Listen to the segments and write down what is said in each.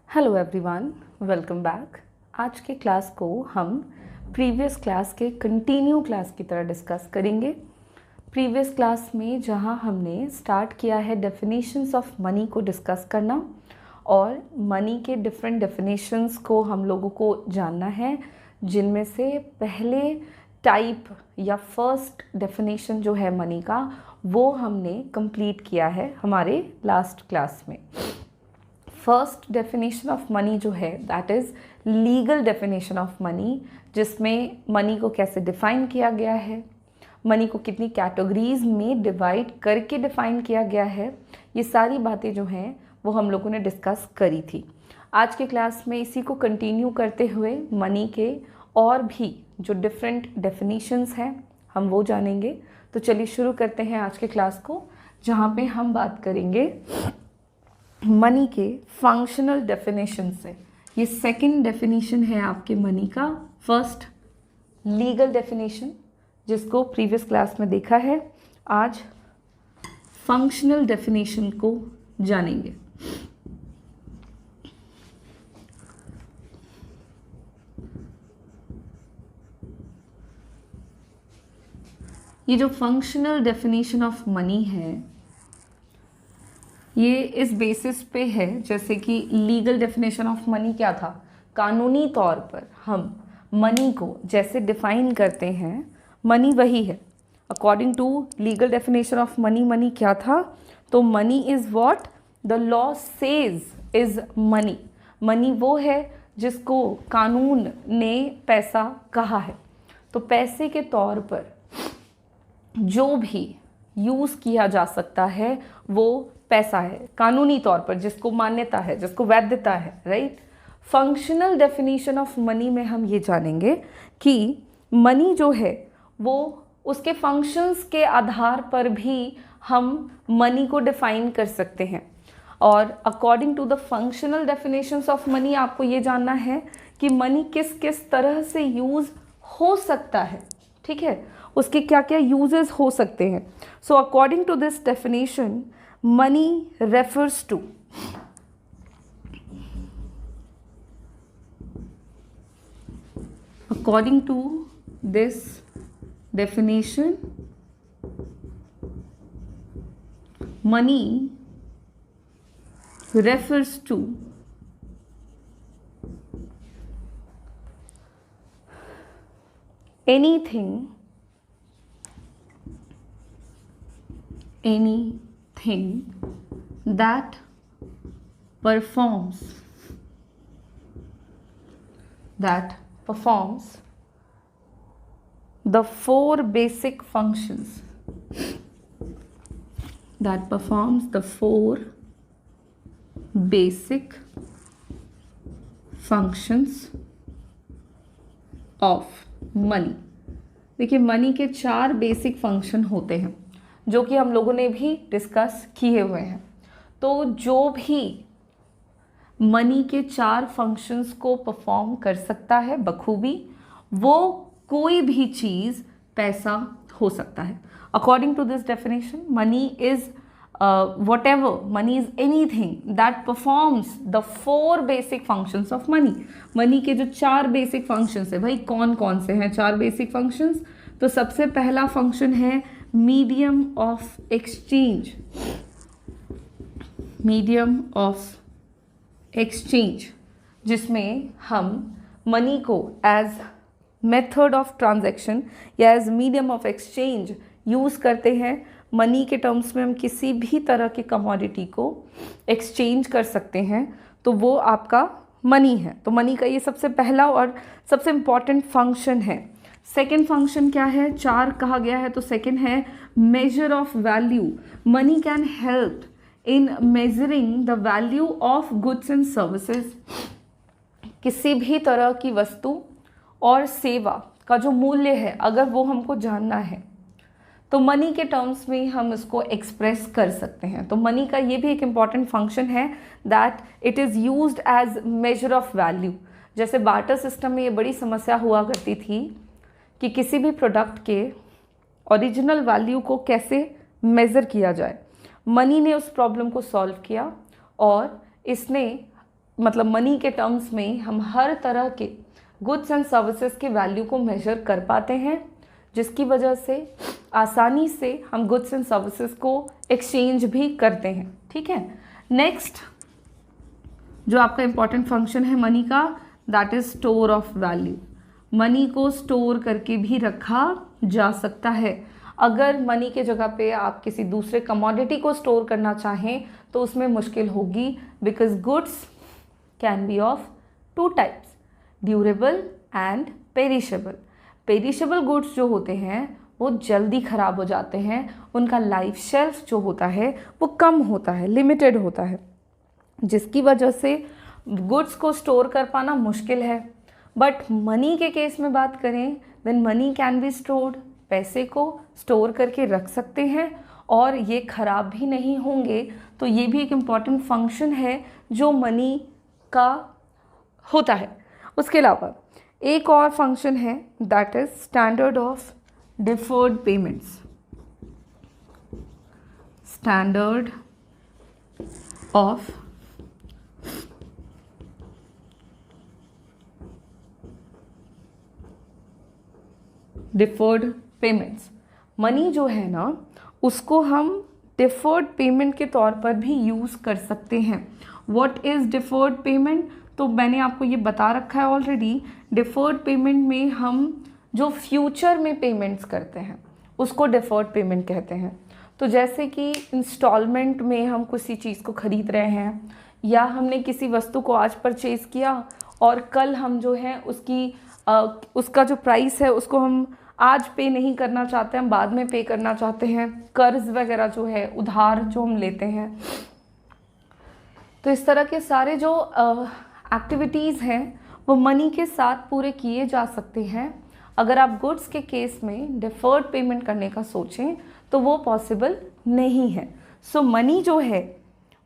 Hello everyone, welcome back. आज के class को हम प्रीवियस क्लास के कंटिन्यू क्लास की तरह डिस्कस करेंगे। प्रीवियस क्लास में जहां हमने स्टार्ट किया है डेफिनेशंस ऑफ मनी को डिस्कस करना और मनी के डिफरेंट डेफिनेशंस को हम लोगों को जानना है, जिनमें से पहले टाइप या फर्स्ट डेफिनेशन जो है मनी का वो हमने कंप्लीट किया है हमारे लास्ट क्लास में। फर्स्ट डेफिनेशन ऑफ मनी जो है that is legal definition of money, जिसमें मनी को कैसे डिफ़ाइन किया गया है, मनी को कितनी कैटेगरीज में डिवाइड करके डिफ़ाइन किया गया है, ये सारी बातें जो हैं वो हम लोगों ने डिस्कस करी थी। आज के क्लास में इसी को कंटिन्यू करते हुए मनी के और भी जो डिफरेंट डेफिनेशंस हैं हम वो जानेंगे। तो चलिए शुरू करते हैं आज के क्लास को, जहाँ पे हम बात करेंगे मनी के फंक्शनल डेफिनेशन से। ये सेकंड डेफिनेशन है आपके मनी का। फर्स्ट लीगल डेफिनेशन जिसको प्रीवियस क्लास में देखा है, आज फंक्शनल डेफिनेशन को जानेंगे। ये जो फंक्शनल डेफिनेशन ऑफ मनी है ये इस बेसिस पे है, जैसे कि लीगल डेफिनेशन ऑफ मनी क्या था, कानूनी तौर पर हम मनी को जैसे डिफाइन करते हैं मनी वही है। According to legal definition of money, money क्या था, तो money is what the law says is money. Money वो है जिसको कानून ने पैसा कहा है। तो पैसे के तौर पर जो भी यूज़ किया जा सकता है वो पैसा है, कानूनी तौर पर जिसको मान्यता है, जिसको वैधता है, right. Functional definition of money में हम ये जानेंगे कि मनी जो है वो उसके फंक्शंस के आधार पर भी हम मनी को डिफाइन कर सकते हैं। और according to the functional definitions of money आपको ये जानना है कि मनी किस किस तरह से यूज़ हो सकता है, ठीक है, उसके क्या क्या यूजेस हो सकते हैं। So according to this definition money refers to according to this definition money refers to anything that performs the four basic functions of money. देखिए मनी के 4 बेसिक फंक्शन होते हैं जो कि हम लोगों ने भी डिस्कस किए हुए हैं। तो जो भी मनी के 4 फंक्शंस को परफॉर्म कर सकता है बखूबी, वो कोई भी चीज़ पैसा हो सकता है। According to this definition money is money is anything that performs the 4 basic functions of money. Money के जो 4 बेसिक फंक्शंस है, भाई कौन कौन से हैं 4 बेसिक फंक्शंस, तो सबसे पहला फंक्शन है medium of exchange. Medium of exchange जिसमें हम मनी को एज मेथड ऑफ ट्रांजैक्शन या as medium of exchange use करते हैं। मनी के टर्म्स में हम किसी भी तरह की कमोडिटी को एक्सचेंज कर सकते हैं, तो वो आपका मनी है। तो मनी का ये सबसे पहला और सबसे इम्पॉर्टेंट फंक्शन है। सेकेंड फंक्शन क्या है, 4 कहा गया है तो सेकेंड है major of value. Money can help in measuring the value of goods and services. किसी भी तरह की वस्तु और सेवा का जो मूल्य है अगर वो हमको जानना है तो मनी के टर्म्स में हम इसको एक्सप्रेस कर सकते हैं। तो मनी का ये भी एक इम्पॉर्टेंट फंक्शन है that it is used as measure of value. जैसे बार्टर सिस्टम में ये बड़ी समस्या हुआ करती थी कि किसी भी प्रोडक्ट के ओरिजिनल वैल्यू को कैसे मेज़र किया जाए। मनी ने उस प्रॉब्लम को सॉल्व किया और इसने मतलब मनी के टर्म्स में हम हर तरह के गुड्स एंड सर्विसेज के वैल्यू को मेजर कर पाते हैं, जिसकी वजह से आसानी से हम गुड्स एंड सर्विसेज को एक्सचेंज भी करते हैं। ठीक है, नेक्स्ट जो आपका इम्पॉर्टेंट फंक्शन है मनी का, that is store of value. Money को स्टोर करके भी रखा जा सकता है। अगर मनी के जगह पे आप किसी दूसरे कमोडिटी को स्टोर करना चाहें तो उसमें मुश्किल होगी, because goods can be of two types, durable and perishable. Perishable goods जो होते हैं वो जल्दी ख़राब हो जाते हैं, उनका लाइफ शेल्फ जो होता है वो कम होता है, लिमिटेड होता है, जिसकी वजह से गुड्स को स्टोर कर पाना मुश्किल है। बट मनी के केस में बात करें, then money can be stored, पैसे को स्टोर करके रख सकते हैं और ये ख़राब भी नहीं होंगे। तो ये भी एक इम्पॉर्टेंट फंक्शन है जो मनी का होता है। उसके अलावा एक और फंक्शन है, that is standard of deferred payments. Standard of deferred payments. Money जो है ना उसको हम डिफर्ड पेमेंट के तौर पर भी यूज़ कर सकते हैं। What is deferred payment? तो मैंने आपको ये बता रखा है ऑलरेडी। डिफर्ड पेमेंट में हम जो फ्यूचर में पेमेंट्स करते हैं उसको डिफर्ड पेमेंट कहते हैं। तो जैसे कि इंस्टॉलमेंट में हम किसी चीज़ को ख़रीद रहे हैं, या हमने किसी वस्तु को आज परचेज़ किया और कल हम जो है उसका जो प्राइस है उसको हम आज पे नहीं करना चाहते, हम बाद में पे करना चाहते हैं। कर्ज वगैरह जो है, उधार जो हम लेते हैं, तो इस तरह के सारे जो एक्टिविटीज़ हैं वो मनी के साथ पूरे किए जा सकते हैं। अगर आप गुड्स के केस में डिफर्ड पेमेंट करने का सोचें तो वो पॉसिबल नहीं है। सो मनी जो है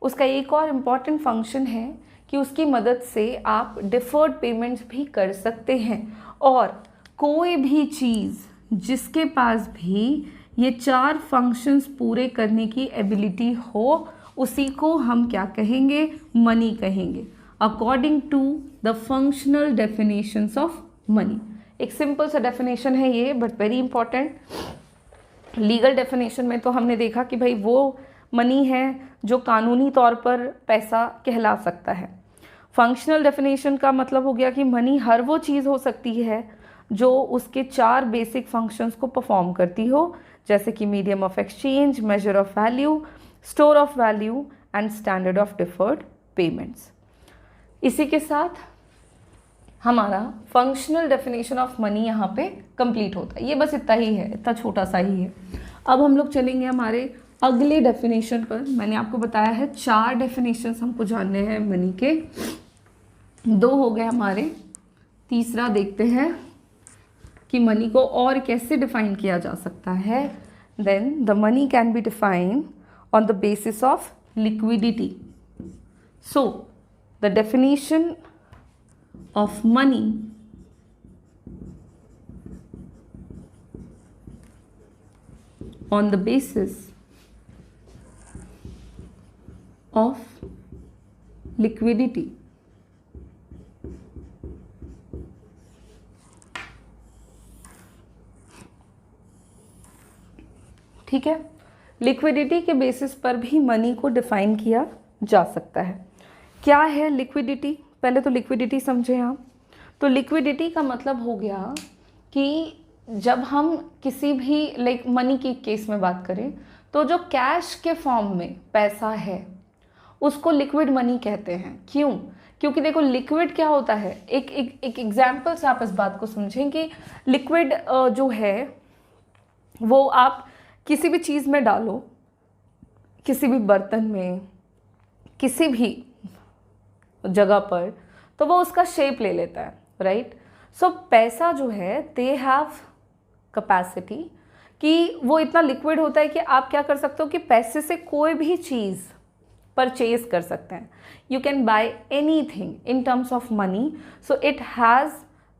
उसका एक और इम्पॉर्टेंट फंक्शन है कि उसकी मदद से आप डिफर्ड पेमेंट्स भी कर सकते हैं। और कोई भी चीज़ जिसके पास भी ये 4 फंक्शंस पूरे करने की एबिलिटी हो, उसी को हम क्या कहेंगे? मनी कहेंगे, according to the functional definitions of money. एक सिंपल सा डेफिनेशन है ये, but very important. Legal definition में तो हमने देखा कि भाई वो मनी है जो कानूनी तौर पर पैसा कहला सकता है। फंक्शनल डेफिनेशन का मतलब हो गया कि मनी हर वो चीज़ हो सकती है जो उसके 4 बेसिक फंक्शंस को परफॉर्म करती हो, जैसे कि medium of exchange, major of value, store of value and standard of deferred payments. इसी के साथ हमारा फंक्शनल डेफिनेशन ऑफ मनी यहाँ पे कंप्लीट होता है। ये बस इतना ही है, इतना छोटा सा ही है। अब हम लोग चलेंगे हमारे अगले डेफिनेशन पर। मैंने आपको बताया है 4 डेफिनेशंस हमको जानने हैं मनी के, 2 हो गए हमारे, तीसरा देखते हैं कि मनी को और कैसे डिफाइन किया जा सकता है। Then the money can be defined on the basis of liquidity. So the definition of money on the basis of liquidity. ठीक है, लिक्विडिटी के बेसिस पर भी मनी को डिफाइन किया जा सकता है। क्या है लिक्विडिटी? पहले तो लिक्विडिटी समझें आप। तो लिक्विडिटी का मतलब हो गया कि जब हम किसी भी लाइक मनी की केस में बात करें तो जो कैश के फॉर्म में पैसा है उसको लिक्विड मनी कहते हैं। क्यों? क्योंकि देखो लिक्विड क्या होता है, एक एग्जाम्पल से आप इस बात को समझें कि लिक्विड जो है वो आप किसी भी चीज़ में डालो, किसी भी बर्तन में, किसी भी जगह पर, तो वो उसका शेप ले लेता है, राइट? सो पैसा जो है दे हैव कैपेसिटी कि वो इतना लिक्विड होता है कि आप क्या कर सकते हो कि पैसे से कोई भी चीज़ परचेज कर सकते हैं। You can buy anything in terms of money. So it has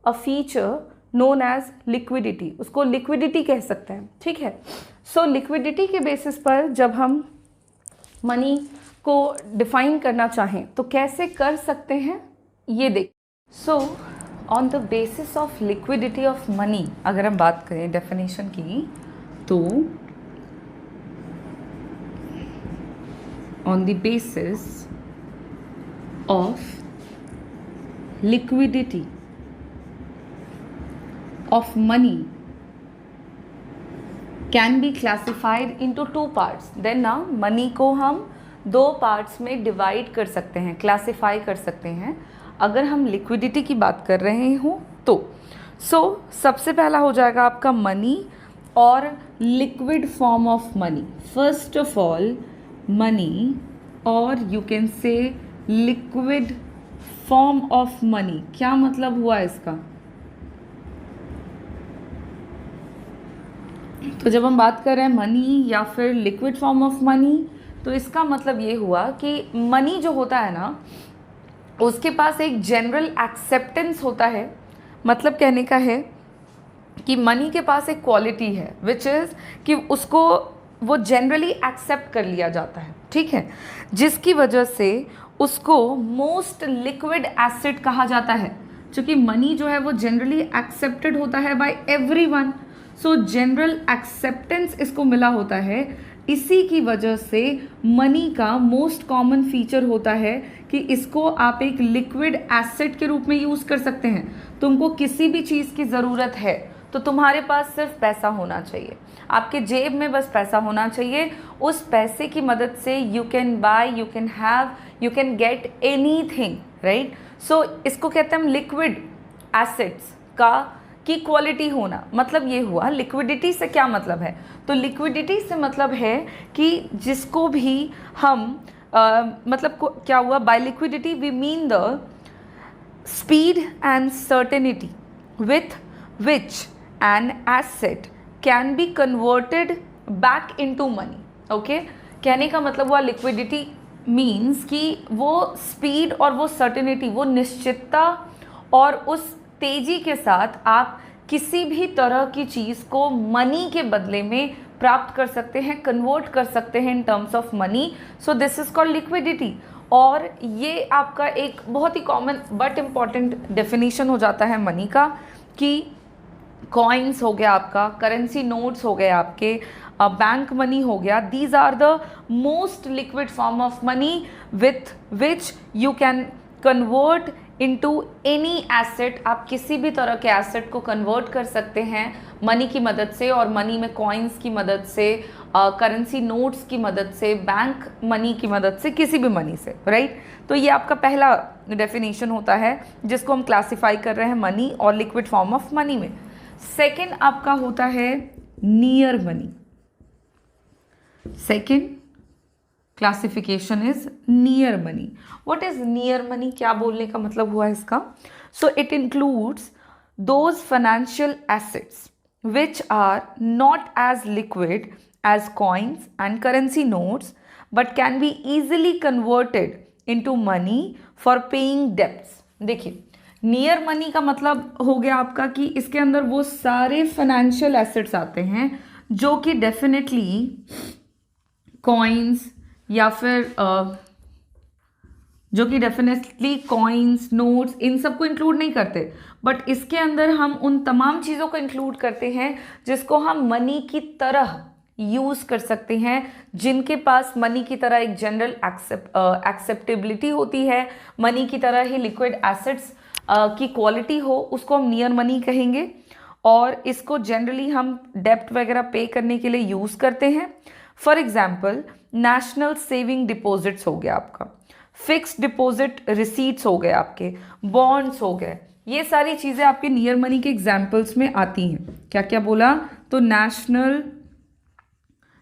a feature known as liquidity, उसको लिक्विडिटी कह सकते हैं। ठीक है, सो लिक्विडिटी के बेसिस पर जब हम मनी को डिफाइन करना चाहें तो कैसे कर सकते हैं, ये देख। So on the basis of liquidity of money अगर हम बात करें डेफिनेशन की, तो on the basis of liquidity of money can be classified into 2 parts. Then ना मनी को हम 2 पार्ट्स में डिवाइड कर सकते हैं, क्लासिफाई कर सकते हैं अगर हम लिक्विडिटी की बात कर रहे हों तो। सबसे पहला हो जाएगा आपका मनी और liquid form of money. First of all money, और you can say liquid form of money. क्या मतलब हुआ इसका? तो जब हम बात कर रहे हैं मनी या फिर लिक्विड फॉर्म ऑफ मनी, तो इसका मतलब ये हुआ कि मनी जो होता है ना, उसके पास एक जनरल एक्सेप्टेंस होता है। मतलब कहने का है कि मनी के पास एक क्वालिटी है विच इज़ कि उसको वो जनरली एक्सेप्ट कर लिया जाता है, ठीक है, जिसकी वजह से उसको मोस्ट लिक्विड एसेट कहा जाता है। क्योंकि मनी जो है वो जनरली एक्सेप्टेड होता है by everyone, so general acceptance इसको मिला होता है। इसी की वजह से मनी का मोस्ट कॉमन फीचर होता है कि इसको आप एक लिक्विड एसेट के रूप में यूज़ कर सकते हैं। तुमको किसी भी चीज़ की ज़रूरत है तो तुम्हारे पास सिर्फ पैसा होना चाहिए, आपके जेब में बस पैसा होना चाहिए। उस पैसे की मदद से you can buy, you can have, you can get anything, right. So इसको कहते हैं हम लिक्विड एसेट्स की क्वालिटी होना। मतलब ये हुआ लिक्विडिटी से क्या मतलब है, तो लिक्विडिटी से मतलब है कि जिसको भी हम मतलब क्या हुआ, by liquidity we mean the speed and certainty with which an asset can be converted back into money. Okay, कहने का मतलब हुआ लिक्विडिटी मीन्स कि वो स्पीड और वो सर्टेनिटी, वो निश्चितता और उस तेजी के साथ आप किसी भी तरह की चीज़ को मनी के बदले में प्राप्त कर सकते हैं, कन्वर्ट कर सकते हैं इन terms of money. So this is called liquidity. और ये आपका एक बहुत ही कॉमन बट इम्पॉर्टेंट डेफिनेशन हो जाता है मनी का कि कॉइन्स हो गया आपका, करेंसी नोट्स हो गए आपके, बैंक मनी हो गया, these are the most liquid form of money with which you can convert into any asset. आप किसी भी तरह के एसेट को कन्वर्ट कर सकते हैं मनी की मदद से, और मनी में कॉइन्स की मदद से, करेंसी नोट्स की मदद से, बैंक मनी की मदद से, किसी भी मनी से, राइट। तो ये आपका पहला डेफिनेशन होता है जिसको हम क्लासिफाई कर रहे हैं मनी और लिक्विड फॉर्म ऑफ मनी में। सेकेंड आपका होता है near money. Second classification is near money. What is near money? क्या बोलने का मतलब हुआ इसका? So it includes those financial assets which are not as liquid as coins and currency notes but can be easily converted into money for paying debts। देखिए, near money का मतलब हो गया आपका कि इसके अंदर वो सारे फाइनेंशियल एसेट्स आते हैं जो कि डेफिनेटली कॉइन्स या फिर जो कि डेफिनेटली कॉइन्स, नोट्स, इन सब को इंक्लूड नहीं करते, बट इसके अंदर हम उन तमाम चीज़ों को इंक्लूड करते हैं जिसको हम मनी की तरह यूज़ कर सकते हैं, जिनके पास मनी की तरह एक जनरल एक्सेप्टेबिलिटी होती है, मनी की तरह ही लिक्विड एसेट्स की क्वालिटी हो, उसको हम नियर मनी कहेंगे। और इसको जनरली हम डेब्ट वगैरह पे करने के लिए यूज़ करते हैं। For example national saving deposits हो गया आपका, फिक्स्ड डिपॉजिट रिसीट्स हो गए आपके, बॉन्ड्स हो गए, ये सारी चीज़ें आपके नियर मनी के एग्जाम्पल्स में आती हैं। क्या क्या बोला? तो नेशनल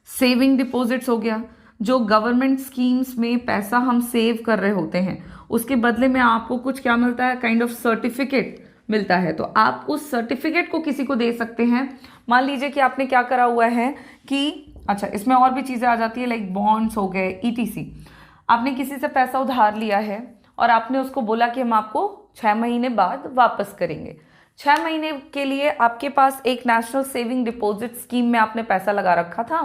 सेविंग डिपॉजिट्स हो गया, जो गवर्नमेंट स्कीम्स में पैसा हम सेव कर रहे होते हैं, उसके बदले में आपको कुछ क्या मिलता है, काइंड ऑफ सर्टिफिकेट मिलता है, तो आप उस सर्टिफिकेट को किसी को दे सकते हैं। मान लीजिए कि आपने क्या करा हुआ है कि अच्छा, इसमें और भी चीज़ें आ जाती है लाइक बॉन्ड्स हो गए, ETC। आपने किसी से पैसा उधार लिया है और आपने उसको बोला कि हम आपको 6 महीने बाद वापस करेंगे। 6 महीने के लिए आपके पास एक नेशनल सेविंग डिपॉजिट स्कीम में आपने पैसा लगा रखा था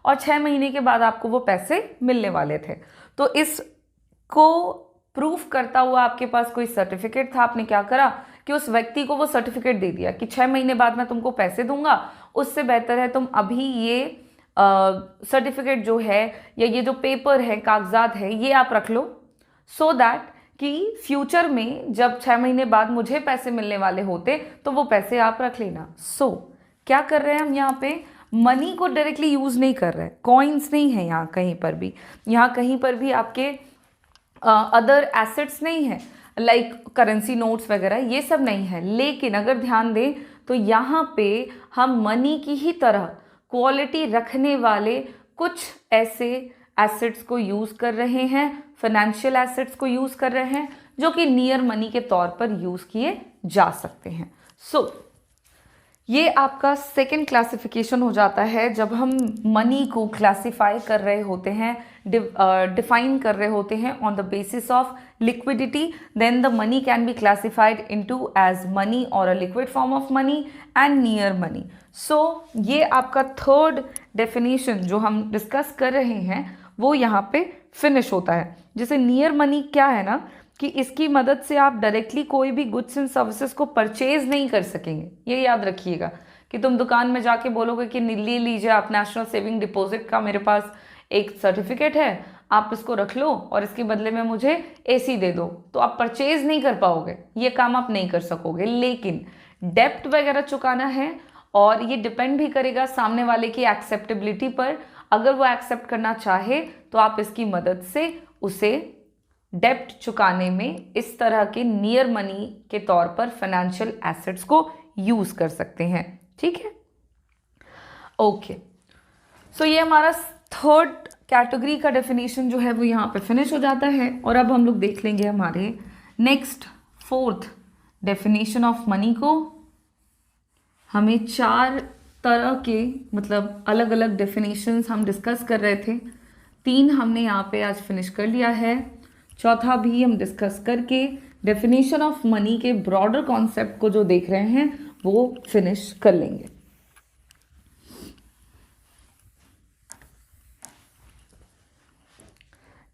और 6 महीने के बाद आपको वो पैसे मिलने वाले थे। तो इसको प्रूफ करता हुआ आपके पास कोई सर्टिफिकेट था, आपने क्या करा कि उस व्यक्ति को वो सर्टिफिकेट दे दिया कि 6 महीने बाद मैं तुमको पैसे दूंगा, उससे बेहतर है तुम अभी ये सर्टिफिकेट जो है या ये जो पेपर है, कागजात है, ये आप रख लो, सो दैट कि फ्यूचर में जब 6 महीने बाद मुझे पैसे मिलने वाले होते तो वो पैसे आप रख लेना। सो क्या कर रहे हैं हम यहाँ पे, मनी को डायरेक्टली यूज नहीं कर रहे, कॉइन्स नहीं है यहाँ कहीं पर भी, यहाँ कहीं पर भी आपके अदर एसेट्स नहीं है लाइक करेंसी नोट्स वगैरह, ये सब नहीं है। लेकिन अगर ध्यान दें तो यहाँ पे हम मनी की ही तरह क्वालिटी रखने वाले कुछ ऐसे एसेट्स को यूज कर रहे हैं, फाइनेंशियल एसेट्स को यूज कर रहे हैं जो कि नियर मनी के तौर पर यूज किए जा सकते हैं। सो ये आपका सेकेंड क्लासिफिकेशन हो जाता है जब हम मनी को क्लासिफाई कर रहे होते हैं, डिफाइन कर रहे होते हैं on the basis of liquidity. Then the money can be classified into as money और a liquid form of money and near money. So ये आपका थर्ड डेफिनेशन जो हम डिस्कस कर रहे हैं वो यहाँ पे फिनिश होता है। जैसे नियर मनी क्या है ना कि इसकी मदद से आप डायरेक्टली कोई भी गुड्स एंड सर्विसेज को परचेज नहीं कर सकेंगे। ये याद रखिएगा कि तुम दुकान में जाके बोलोगे कि ले लीजिए आप नेशनल सेविंग डिपॉजिट का, मेरे पास एक सर्टिफिकेट है, आप इसको रख लो और इसके बदले में मुझे एसी दे दो, तो आप परचेज नहीं कर पाओगे, ये काम आप नहीं कर सकोगे। लेकिन डेप्ट वगैरह चुकाना है और ये डिपेंड भी करेगा सामने वाले की एक्सेप्टेबिलिटी पर। अगर वो एक्सेप्ट करना चाहे तो आप इसकी मदद से उसे डेप्ट चुकाने में इस तरह के नियर मनी के तौर पर फाइनेंशियल एसेट्स को यूज कर सकते हैं। ठीक है, ओके। सो ये हमारा थर्ड कैटेगरी का डेफिनेशन जो है वो यहाँ पे फिनिश हो जाता है। और अब हम लोग देख लेंगे हमारे next fourth definition of money को। हमें 4 तरह के मतलब अलग अलग डेफिनेशंस हम डिस्कस कर रहे थे, 3 हमने यहाँ पे आज फिनिश कर लिया है, चौथा भी हम डिस्कस करके डेफिनेशन ऑफ मनी के ब्रॉडर कॉन्सेप्ट को जो देख रहे हैं वो फिनिश कर लेंगे।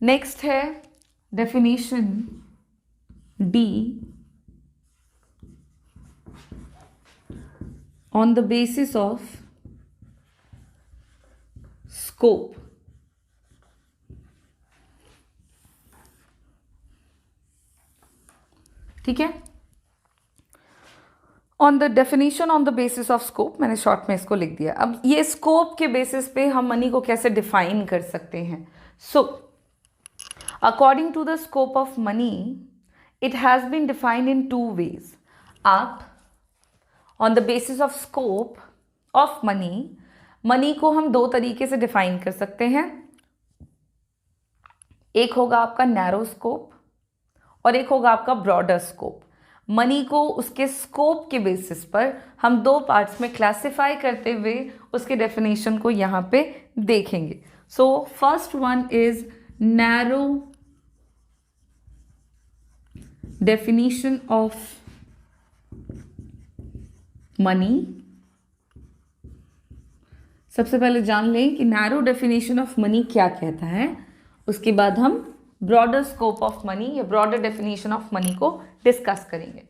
नेक्स्ट है definition D, on the basis of scope. ठीक है, on the definition on the basis of scope, मैंने शॉर्ट में इसको लिख दिया। अब ये स्कोप के बेसिस पे हम मनी को कैसे डिफाइन कर सकते हैं। So according to the scope of money it has been defined in 2 ways. आप on the basis of scope of money, money को हम 2 तरीके से डिफाइन कर सकते हैं। एक होगा आपका नैरो स्कोप और एक होगा आपका ब्रॉडर स्कोप। मनी को उसके स्कोप के बेसिस पर हम 2 पार्ट्स में क्लासिफाई करते हुए उसके डेफिनेशन को यहाँ पे देखेंगे। So first one is narrow definition of money. सबसे पहले जान लें कि नैरो डेफिनेशन ऑफ मनी क्या कहता है, उसके बाद हम ब्रॉडर स्कोप ऑफ मनी या ब्रॉडर डेफिनेशन ऑफ मनी को डिस्कस करेंगे।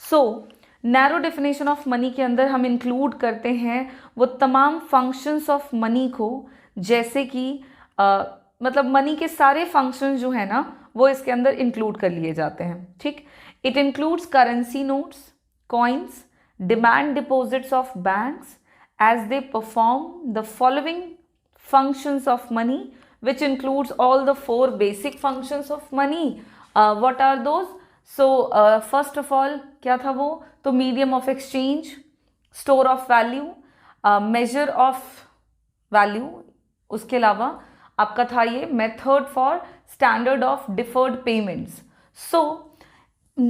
सो नैरो डेफिनेशन ऑफ मनी के अंदर हम इंक्लूड करते हैं वो तमाम फंक्शंस ऑफ मनी को, जैसे कि मतलब मनी के सारे फंक्शंस जो है ना वो इसके अंदर इंक्लूड कर लिए जाते हैं। ठीक, it includes currency notes, coins, demand deposits of banks as they perform the following functions of money, which includes all the 4 basic functions of money. What are those? So first of all क्या था वो, तो medium of exchange, store of value, measure of value, उसके अलावा आपका था ये method for standard of deferred payments. So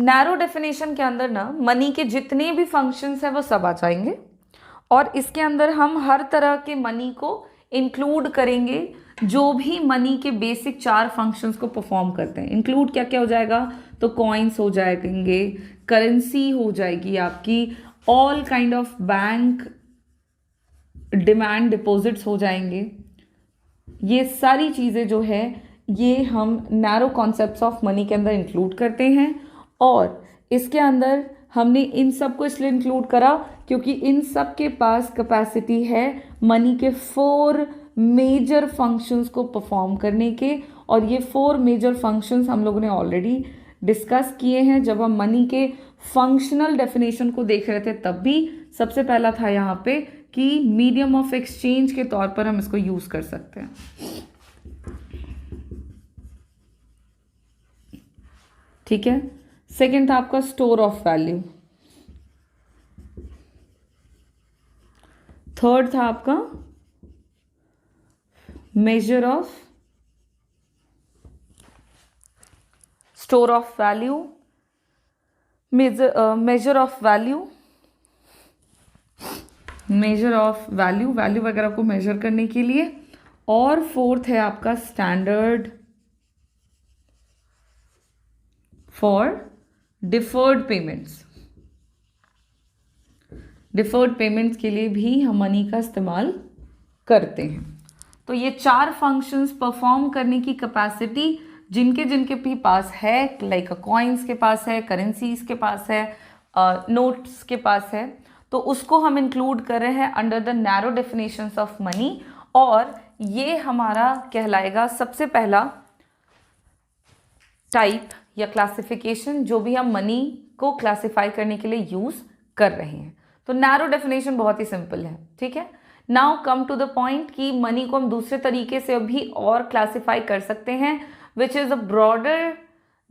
narrow definition के अंदर ना मनी के जितने भी functions हैं वो सब आ जाएंगे और इसके अंदर हम हर तरह के मनी को इंक्लूड करेंगे जो भी मनी के बेसिक 4 फंक्शंस को परफॉर्म करते हैं। इंक्लूड क्या क्या हो जाएगा, तो कॉइन्स हो जाएंगे, करेंसी हो जाएगी आपकी, all kind of bank demand deposits हो जाएंगे, ये सारी चीज़ें जो है ये हम नैरो कॉन्सेप्ट्स ऑफ मनी के अंदर इंक्लूड करते हैं। और इसके अंदर हमने इन सब को इसलिए इंक्लूड करा क्योंकि इन सब के पास कैपेसिटी है मनी के 4 मेजर फंक्शंस को परफॉर्म करने के। और ये 4 मेजर फंक्शंस हम लोगों ने ऑलरेडी डिस्कस किए हैं जब हम मनी के फंक्शनल डेफिनेशन को देख रहे थे। तब भी सबसे पहला था यहाँ पे कि मीडियम ऑफ एक्सचेंज के तौर पर हम इसको यूज कर सकते हैं। ठीक है। सेकेंड था आपका स्टोर ऑफ वैल्यू। थर्ड था आपका measure of store of value, major of value, major of value, value वगैरह को मेजर करने के लिए। और फोर्थ है आपका standard for deferred payments. Deferred payments के लिए भी हम मनी का इस्तेमाल करते हैं। तो ये 4 फंक्शंस परफॉर्म करने की कैपेसिटी जिनके जिनके भी पास है, लाइक कॉइन्स के पास है, करेंसीज के पास है, नोट्स के पास है, तो उसको हम इंक्लूड कर रहे हैं under the narrow definitions of money. और ये हमारा कहलाएगा सबसे पहला टाइप या क्लासिफिकेशन जो भी हम मनी को क्लासिफाई करने के लिए यूज कर रहे हैं। तो नैरो डेफिनेशन बहुत ही सिंपल है। ठीक है। Now come to the point कि मनी को हम दूसरे तरीके से भी और क्लासिफाई कर सकते हैं, which is a broader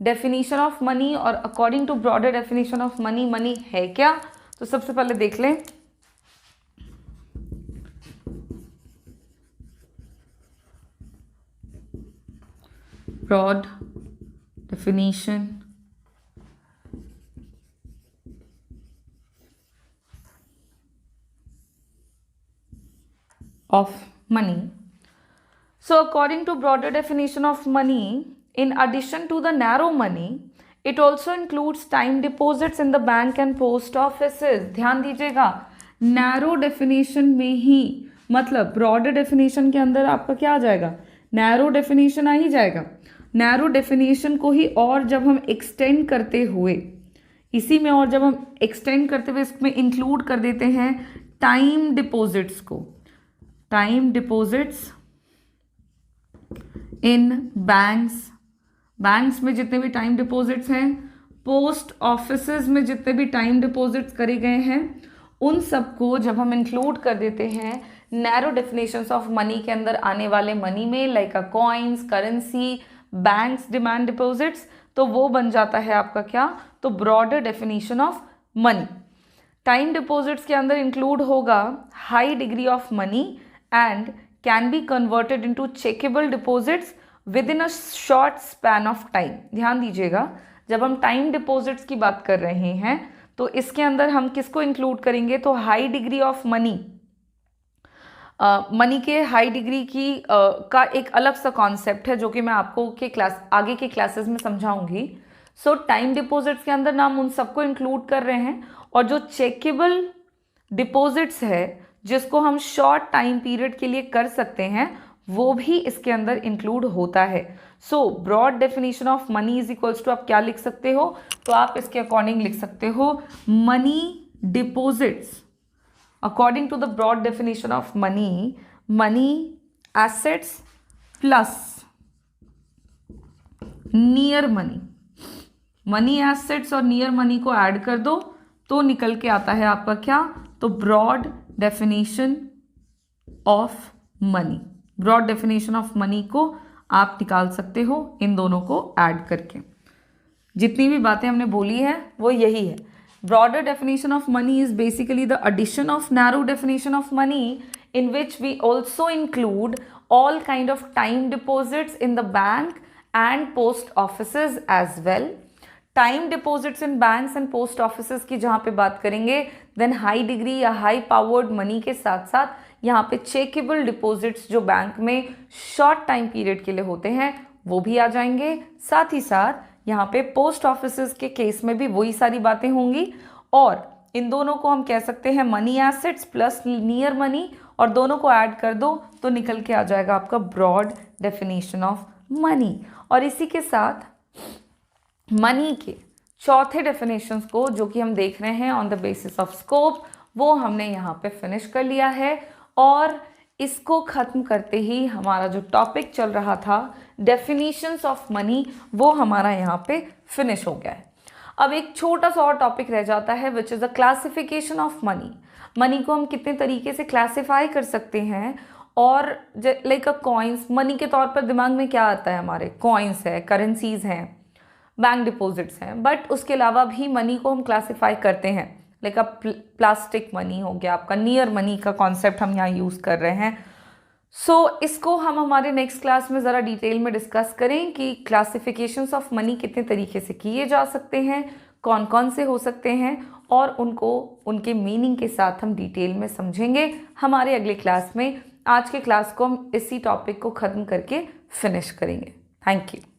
definition of money. और according to broader definition of money, money है क्या? तो सबसे पहले देख लें broad definition of money. So according to broader definition of money, in addition to the narrow money, it also includes time deposits in the bank and post offices. ध्यान दीजिएगा, narrow definition में ही मतलब broader definition के अंदर आपका क्या आ जाएगा? narrow definition आ ही जाएगा। नैरो डेफिनेशन को ही और जब हम एक्सटेंड करते हुए इसी में और जब हम एक्सटेंड करते हुए इसमें इंक्लूड कर देते हैं टाइम डिपॉजिट्स को, time deposits in banks, banks में जितने भी टाइम डिपॉजिट्स हैं, पोस्ट ऑफिसेज में जितने भी टाइम डिपॉजिट्स करे गए हैं, उन सबको जब हम इंक्लूड कर देते हैं नैरो डेफिनेशंस ऑफ मनी के अंदर आने वाले मनी में, like coins, currency, banks, demand deposits, तो वो बन जाता है आपका क्या? तो broader definition of money. Time deposits के अंदर इंक्लूड होगा high degree of money and can be converted into checkable deposits with in a short span of time. ध्यान दीजिएगा, जब हम टाइम डिपॉजिट्स की बात कर रहे हैं तो इसके अंदर हम किसको इंक्लूड करेंगे? तो high degree of money, money के हाई डिग्री की का एक अलग सा कॉन्सेप्ट है जो कि मैं आपको आगे के क्लासेस में समझाऊंगी। सो टाइम डिपॉजिट्स के अंदर ना हम उन सबको इंक्लूड कर रहे हैं, और जो चेकेबल डिपॉजिट्स है जिसको हम शॉर्ट टाइम पीरियड के लिए कर सकते हैं वो भी इसके अंदर इंक्लूड होता है। So broad definition of money is equals to आप क्या लिख सकते हो? तो आप इसके अकॉर्डिंग लिख सकते हो money deposits according to the broad definition of money, money assets plus near money, money assets और नियर मनी को ऐड कर दो तो निकल के आता है आपका क्या? तो broad definition of money. Broad definition of money को आप निकाल सकते हो इन दोनों को ऐड करके। जितनी भी बातें हमने बोली है वो यही है। Broader definition of money is basically the addition of narrow definition of money, in which we also include all kind of time deposits in the bank and post offices as well. Time deposits in banks and post offices की जहाँ पे बात करेंगे, then high degree या high powered money के साथ साथ यहाँ पे checkable deposits जो बैंक में short time period के लिए होते हैं वो भी आ जाएंगे। साथ ही साथ यहाँ पे पोस्ट ऑफिसेज के केस में भी वही सारी बातें होंगी, और इन दोनों को हम कह सकते हैं money assets plus near money, और दोनों को ऐड कर दो तो निकल के आ जाएगा आपका ब्रॉड डेफिनेशन ऑफ मनी। और इसी के साथ मनी के चौथे डेफिनेशंस को जो कि हम देख रहे हैं on the basis of scope, वो हमने यहाँ पे फिनिश कर लिया है। और इसको ख़त्म करते ही हमारा जो टॉपिक चल रहा था डेफिनेशंस ऑफ मनी, वो हमारा यहाँ पे फिनिश हो गया है। अब एक छोटा सा और टॉपिक रह जाता है which is the classification of money. Money को हम कितने तरीके से क्लासिफाई कर सकते हैं, और लाइक अ कॉइन्स, मनी के तौर पर दिमाग में क्या आता है हमारे, कॉइन्स है, करेंसीज हैं, बैंक डिपॉजिट्स हैं, बट उसके अलावा भी मनी को हम क्लासिफाई करते हैं। लाइक अ प्लास्टिक मनी हो गया आपका, नियर मनी का कॉन्सेप्ट हम यहाँ यूज़ कर रहे हैं। सो इसको हम हमारे नेक्स्ट क्लास में ज़रा डिटेल में डिस्कस करें कि क्लासिफिकेशंस ऑफ मनी कितने तरीके से किए जा सकते हैं, कौन कौन से हो सकते हैं, और उनको उनके मीनिंग के साथ हम डिटेल में समझेंगे हमारे अगले क्लास में। आज के क्लास को हम इसी टॉपिक को ख़त्म करके फिनिश करेंगे। Thank you.